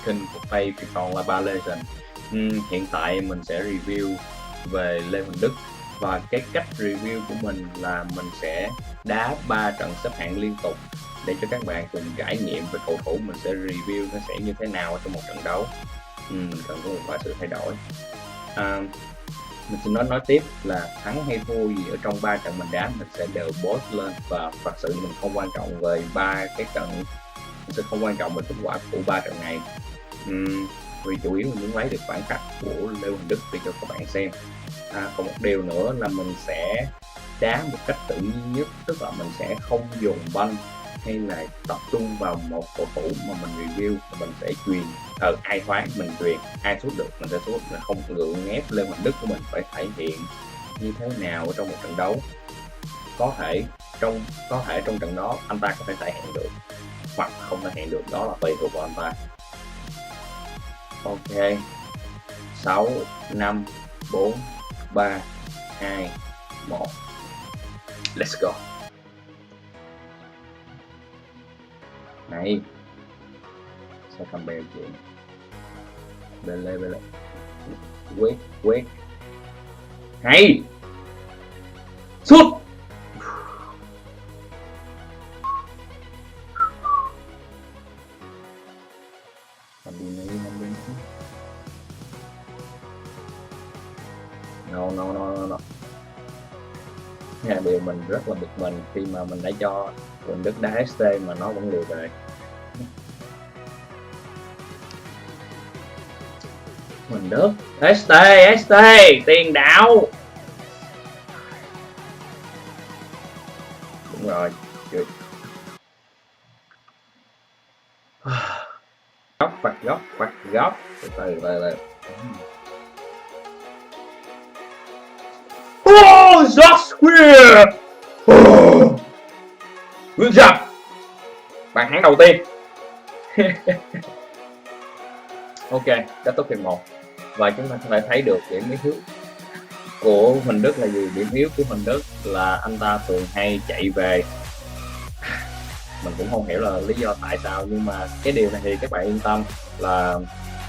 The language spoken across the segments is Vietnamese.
kênh của Fo3 thì còn là 3 Legend. Hiện tại mình sẽ review về Lê Huỳnh Đức, và cái cách review của mình là mình sẽ đá 3 trận xếp hạng liên tục để cho các bạn cùng trải nghiệm về cầu thủ mình sẽ review nó sẽ như thế nào trong một trận đấu. Mình cần có một vài sự thay đổi. Mình sẽ nói tiếp là thắng hay thua gì ở trong 3 trận mình đá mình sẽ đều post lên, và thật sự mình không quan trọng về 3 cái trận, mình sẽ không quan trọng về kết quả của 3 trận này, vì chủ yếu mình muốn lấy được bản cắt của Lê Huỳnh Đức để cho các bạn xem. Còn một điều nữa là mình sẽ đá một cách tự nhiên nhất, tức là mình sẽ không dùng banh hay là tập trung vào một cầu thủ mà mình review, mà mình sẽ truyền ai thoáng mình truyền, ai sút được mình sẽ sút, là không gượng ép Lê Huỳnh Đức của mình phải thể hiện như thế nào ở trong một trận đấu. Có thể trong trận đó anh ta có thể thể hiện được hoặc không thể hiện được, đó là tùy thuộc vào anh ta. Ok, 6 5 4 3 2 1, let's go. Này sao cầm bèo chuyện bên lê quét hay sút. No. Nha, điều mình rất là bực mình khi mà mình đã cho Huỳnh Đức đá ST mà nó vẫn lùi về. Huỳnh Đức ST tiền đạo. Đúng rồi, góc từ từ. Oh, Josh Square. Good job. Bàn thắng đầu tiên. Ok, kết thúc hiệp 1. Và chúng ta có thể thấy được điểm yếu của Huỳnh Đức là gì? Điểm yếu của Huỳnh Đức là anh ta thường hay chạy về. Mình cũng không hiểu là lý do tại sao, nhưng mà cái điều này thì các bạn yên tâm là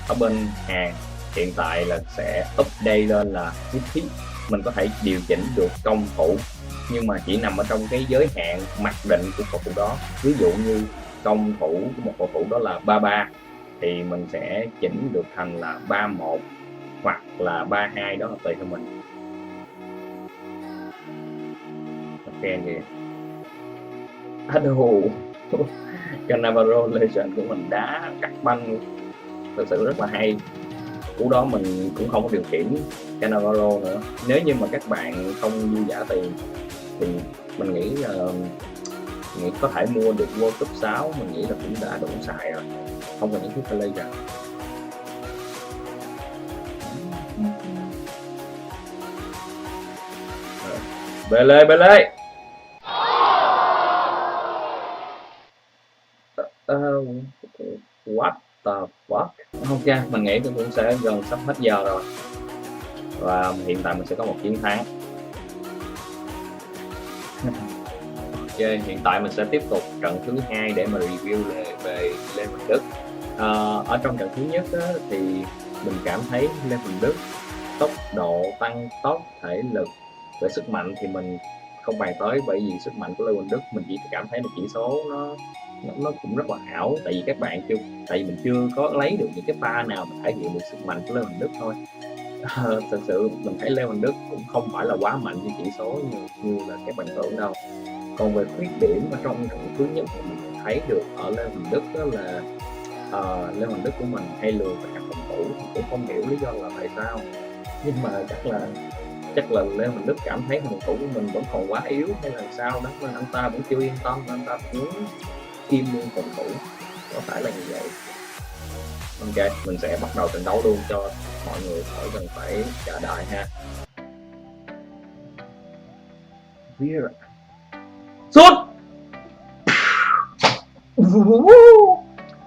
ở bên hàng hiện tại là sẽ update lên là mình có thể điều chỉnh được công thủ, nhưng mà chỉ nằm ở trong cái giới hạn mặc định của cầu thủ đó. Ví dụ như công thủ của một cầu thủ đó là 33 thì mình sẽ chỉnh được thành là 31 hoặc là 32, đó là tùy theo mình. Ok kìa. Cannavaro Legend của mình đá cắt banh thực sự rất là hay. Cú đó mình cũng không có điều khiển Cannavaro nữa. Nếu như mà các bạn không dư giả tiền thì mình nghĩ có thể mua được World Cup 6, mình nghĩ là cũng đã đủ xài rồi, không cần những thứ phải lấy ra. Bele what the fuck. Ok, mình nghĩ cũng sẽ gần sắp hết giờ rồi, và hiện tại mình sẽ có một chiến thắng. Ok, hiện tại mình sẽ tiếp tục trận thứ 2 để mà review về Lê Huỳnh Đức. Ở trong trận thứ nhất á, thì mình cảm thấy Lê Huỳnh Đức tốc độ, tăng tốc, thể lực, về sức mạnh thì mình không bàn tới, bởi vì sức mạnh của Lê Huỳnh Đức mình chỉ cảm thấy là chỉ số nó cũng rất là ảo, tại vì mình chưa có lấy được những cái pha nào mà thể hiện được sức mạnh của Lê Huỳnh Đức thôi. Thực sự mình thấy Lê Huỳnh Đức cũng không phải là quá mạnh như chỉ số như là các bạn tưởng đâu. Còn về khuyết điểm ở trong trận thứ nhất mà mình thấy được ở Lê Huỳnh Đức đó là Lê Huỳnh Đức của mình hay lừa các phòng thủ, cũng không hiểu lý do là tại sao, nhưng mà chắc là Lê Huỳnh Đức cảm thấy phòng thủ của mình vẫn còn quá yếu hay là sao đó, nên anh ta vẫn chưa yên tâm, anh ta muốn kim luôn phòng thủ, có phải là như vậy. Ok, mình sẽ bắt đầu trận đấu luôn cho mọi người khỏi cần phải chờ đợi ha. Sút.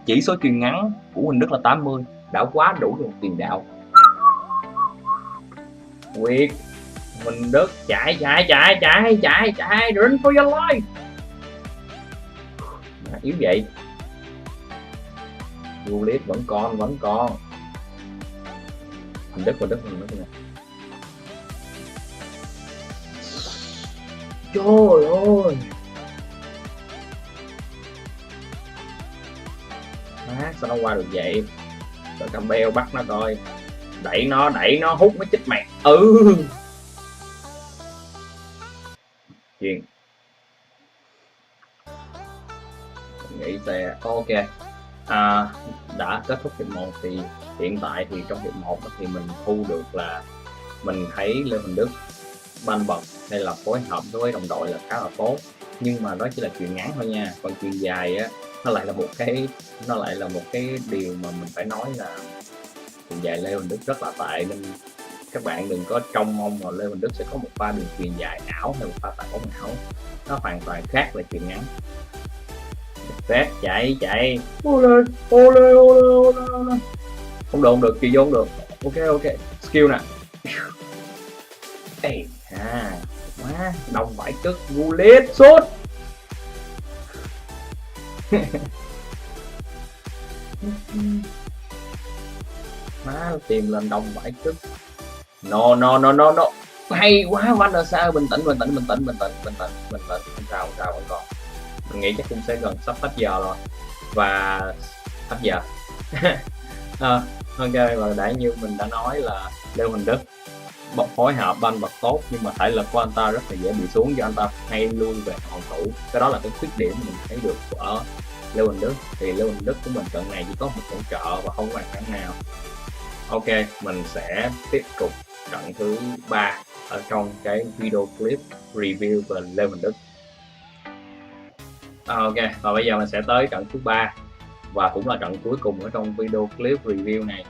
Chỉ số chuyền ngắn của Huỳnh Đức là 80, đã quá đủ được tiền đạo. Quyết Huỳnh Đức chạy run for your life. Yếu vậy. Gulit vẫn còn Huỳnh Đức nè. Trời ơi, sao nó qua được vậy? Rồi Campbell bắt nó coi, đẩy nó hút nó chích mày. Chuyện nghĩ xe ok. Đã kết thúc hiệp 1 thì hiện tại thì trong hiệp 1 thì mình thu được là mình thấy Lê Huỳnh Đức banh bật hay là phối hợp với đồng đội là khá là tốt, nhưng mà đó chỉ là chuyện ngắn thôi nha. Còn chuyện dài á, nó lại là một cái điều mà mình phải nói là chuyện dài Lê Huỳnh Đức rất là tệ, nên các bạn đừng có trông mong là Lê Huỳnh Đức sẽ có một pha đường chuyền dài ảo hay một pha tạt bóng ảo. Nó hoàn toàn khác là chuyện ngắn. Phép chạy ole không được kỳ vô không được. Ok skill nè. Ê quá đông vải cất Gulit sút. Má tìm lên đông vải cất. No hay quá. Van der Sar bình tĩnh không sao vẫn còn. Mình nghĩ chắc cũng sẽ gần sắp hết giờ rồi và hết giờ. Ok, và đã như mình đã nói là Lê Huỳnh Đức phối hợp banh bật tốt, nhưng mà thể lực của anh ta rất là dễ bị xuống do anh ta hay lui về phòng thủ. Cái đó là cái khuyết điểm mình thấy được ở Lê Huỳnh Đức. Thì Lê Huỳnh Đức của mình trận này chỉ có một hỗ trợ và không có bàn thắng nào. Ok, mình sẽ tiếp tục trận thứ 3 ở trong cái video clip review về Lê Huỳnh Đức. Ok, và bây giờ mình sẽ tới trận thứ 3 và cũng là trận cuối cùng ở trong video clip review này.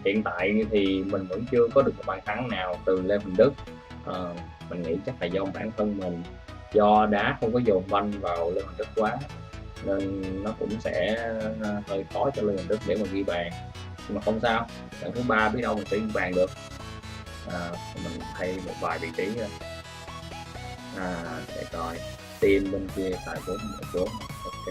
Hiện tại thì mình vẫn chưa có được một bàn thắng nào từ Lê Huỳnh Đức. Mình nghĩ chắc là do bản thân mình, do đá không có dồn banh vào Lê Huỳnh Đức quá nên nó cũng sẽ hơi khó cho Lê Huỳnh Đức để mà ghi bàn. Nhưng mà không sao, trận thứ 3 biết đâu mình sẽ ghi bàn được. Mình thay một vài vị trí nữa. Để coi team bên kia xài 4-1-4. Ok.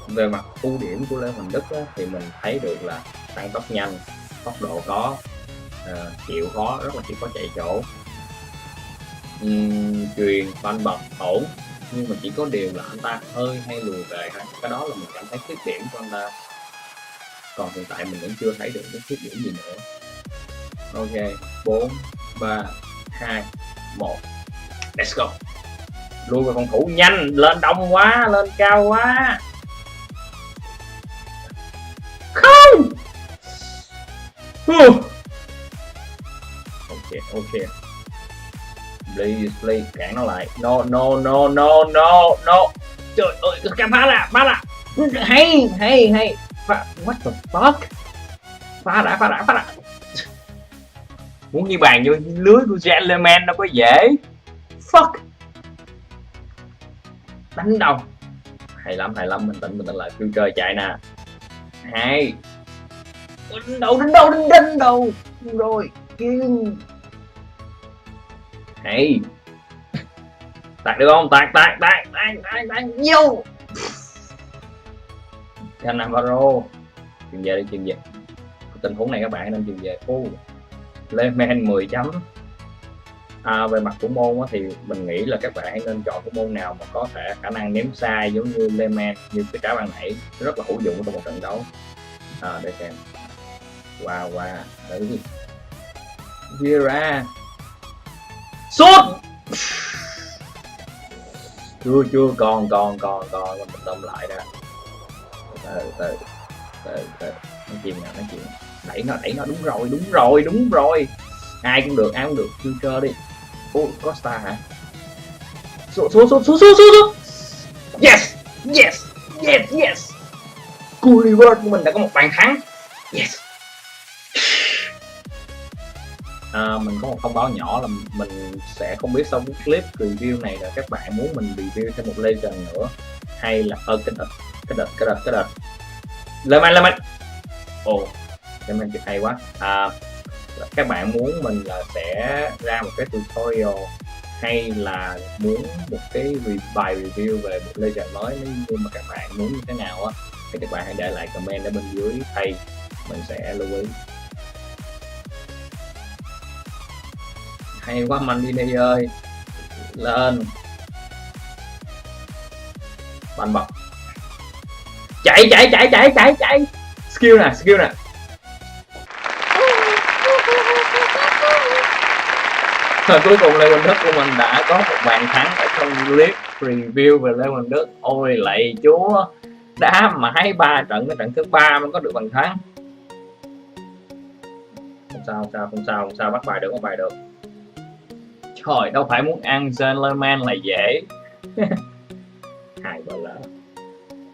Về mặt ưu điểm của Lê Huỳnh Đức á, thì mình thấy được là tăng tốc nhanh, tốc độ có, chịu khó, rất là chịu khó chạy chỗ, truyền banh bật ổn, nhưng mà chỉ có điều là anh ta hơi hay lùi về thôi. Cái đó là mình cảm thấy khuyết điểm của anh ta. Còn hiện tại mình vẫn chưa thấy được cái khuyết điểm gì nữa. Ok, 4, 3, 2, 1, let's go. Lui về phòng thủ nhanh, lên đông quá, lên cao quá. Không. Ok. Please, cản nó lại. No. Trời ơi, cam phá là. Hay. What the fuck? Phá đã. Muốn ghi bàn vô lưới của Gentleman đâu có dễ. Fuck. Đánh đâu. Hay lắm, bình tĩnh lại. Future chạy nè. Hay. Đánh đâu. Rồi, kiên. Hay. Tạt được không? Tạt vô. Cannavaro. Chuyền về. Tình huống này các bạn nên chuyền về. Lehman 10 chấm. Về mặt thủ môn thì mình nghĩ là các bạn hãy nên chọn thủ môn nào mà có thể khả năng ném xa giống như Lehman, như cái trái ban nãy, rất là hữu dụng trong một trận đấu. Để xem. Wow. Vieira. Sút. Chưa còn mình tâm lại đã. Từ. Nó chìm. Đẩy nó đúng rồi. Ai cũng được. Future đi. Costa hả? Số. Yes. Gulliver của mình đã có một bàn thắng. Yes. Mình có một thông báo nhỏ là mình sẽ không biết sau cái clip review này là các bạn muốn mình review thêm một legend nữa hay là cái đợt Lehman. Lehman chụp hay quá. Các bạn muốn mình là sẽ ra một cái tutorial hay là muốn một cái bài review về một legend mới, nếu như mà các bạn muốn như thế nào á thì các bạn hãy để lại comment ở bên dưới thầy, mình sẽ lưu ý. Hay quá Mandini ơi, lên banh bật, chạy skill nè. Và cuối cùng Lê Quỳnh Đức của mình đã có một bàn thắng ở trong clip review về Lê Quỳnh Đức. Ôi lạy chúa, đá mãi 3 trận, cái trận thứ 3 mới có được bàn thắng. Không sao, bắt bài được. Trời, đâu phải muốn ăn gentleman là dễ. Hai bờ lỡ.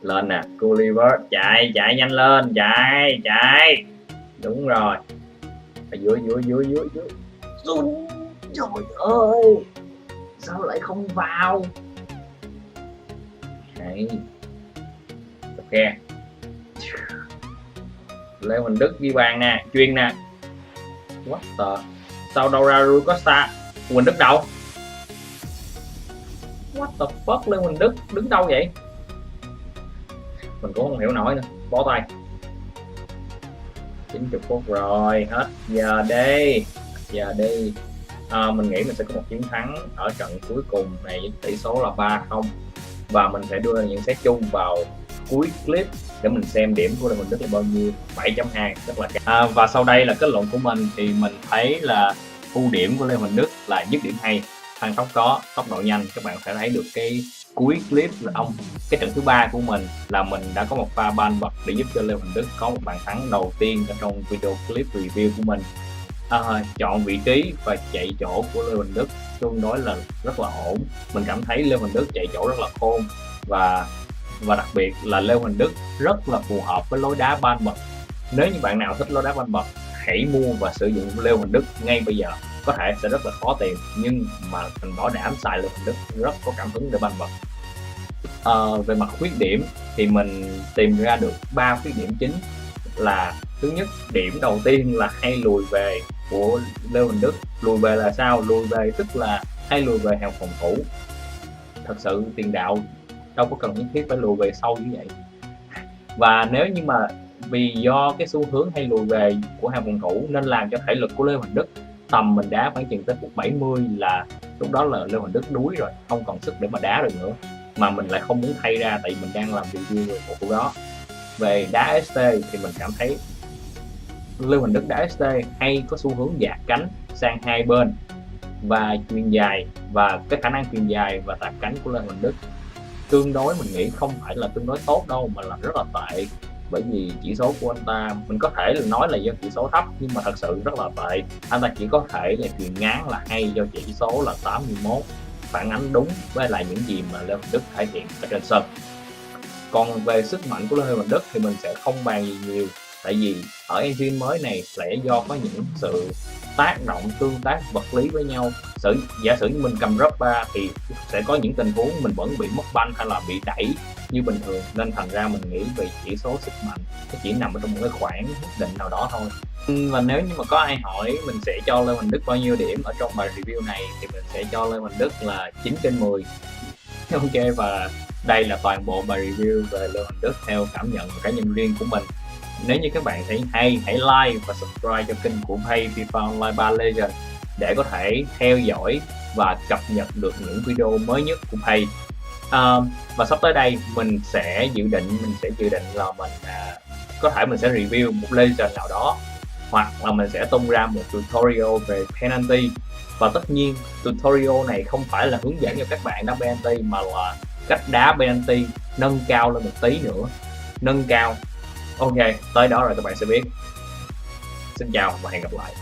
Lên nè, Gulliver, chạy nhanh lên, chạy. Đúng rồi. Ở dưới. Trời ơi, sao lại không vào? Hay. Ok. Lê Huỳnh Đức ghi bàn nè, chuyên nè. What the? Sao đâu ra Costa? Huỳnh Đức đâu? What the fuck, Lê Huỳnh Đức đứng đâu vậy? Mình cũng không hiểu nổi nữa, bó tay. 90 phút rồi, hết giờ đi. Mình nghĩ mình sẽ có một chiến thắng ở trận cuối cùng này với tỷ số là 3-0, và mình sẽ đưa ra nhận xét chung vào cuối clip để mình xem điểm của Lê Huỳnh Đức là bao nhiêu. 7.2 rất là cao. Và sau đây là kết luận của mình, thì mình thấy là ưu điểm của Lê Huỳnh Đức là dứt điểm hay, tăng tốc có, tốc độ nhanh. Các bạn sẽ thấy được cái cuối clip là cái trận thứ 3 của mình là mình đã có một pha ban bật để giúp cho Lê Huỳnh Đức có một bàn thắng đầu tiên ở trong video clip review của mình. Chọn vị trí và chạy chỗ của Lê Huỳnh Đức tương đối là rất là ổn. Mình cảm thấy Lê Huỳnh Đức chạy chỗ rất là khôn, và đặc biệt là Lê Huỳnh Đức rất là phù hợp với lối đá ban bật. Nếu như bạn nào thích lối đá ban bật, hãy mua và sử dụng Lê Huỳnh Đức ngay bây giờ. Có thể sẽ rất là khó tìm, nhưng mà mình bảo đảm xài Lê Huỳnh Đức rất có cảm hứng để ban bật. Về mặt khuyết điểm thì mình tìm ra được 3 khuyết điểm chính. Là thứ nhất, điểm đầu tiên là hay lùi về của Lê Huỳnh Đức. Lùi về là sao? Lùi về tức là hay lùi về hàng phòng thủ. Thật sự tiền đạo đâu có cần nhất thiết phải lùi về sâu như vậy. Và nếu như mà vì do cái xu hướng hay lùi về của hàng phòng thủ nên làm cho thể lực của Lê Huỳnh Đức tầm mình đá khoảng chừng tới phút 70 là lúc đó là Lê Huỳnh Đức đuối rồi, không còn sức để mà đá được nữa. Mà mình lại không muốn thay ra, tại vì mình đang làm review về một đó. Về đá ST thì mình cảm thấy Lê Huỳnh Đức đá ST hay có xu hướng dạt cánh sang hai bên và chuyền dài, và cái khả năng chuyền dài và tạt cánh của Lê Huỳnh Đức tương đối, mình nghĩ không phải là tương đối tốt đâu, mà là rất là tệ. Bởi vì chỉ số của anh ta, mình có thể là nói là do chỉ số thấp, nhưng mà thật sự rất là tệ. Anh ta chỉ có thể là chuyền ngắn là hay do chỉ số là 81, phản ánh đúng với lại những gì mà Lê Huỳnh Đức thể hiện ở trên sân. Còn về sức mạnh của Lê Huỳnh Đức thì mình sẽ không bàn gì nhiều, tại vì ở engine mới này sẽ do có những sự tác động tương tác vật lý với nhau. Giả sử như mình cầm drop 3 thì sẽ có những tình huống mình vẫn bị mất banh hay là bị đẩy như bình thường, nên thành ra mình nghĩ về chỉ số sức mạnh nó chỉ nằm ở trong một cái khoảng nhất định nào đó thôi. Và nếu như mà có ai hỏi mình sẽ cho Lê Huỳnh Đức bao nhiêu điểm ở trong bài review này thì mình sẽ cho Lê Huỳnh Đức là 9/10. Ok, và đây là toàn bộ bài review về Lê Huỳnh Đức theo cảm nhận và cá nhân riêng của mình. Nếu như các bạn thấy hay, hãy like và subscribe cho kênh của FIFA Online 3 Legend để có thể theo dõi và cập nhật được những video mới nhất của Pay. Và sắp tới đây mình sẽ dự định là mình có thể mình sẽ review một Legend nào đó, hoặc là mình sẽ tung ra một tutorial về penalty. Và tất nhiên tutorial này không phải là hướng dẫn cho các bạn đá penalty, mà là cách đá penalty nâng cao lên một tí nữa, nâng cao. Ok, tới đó rồi các bạn sẽ biết. Xin chào và hẹn gặp lại.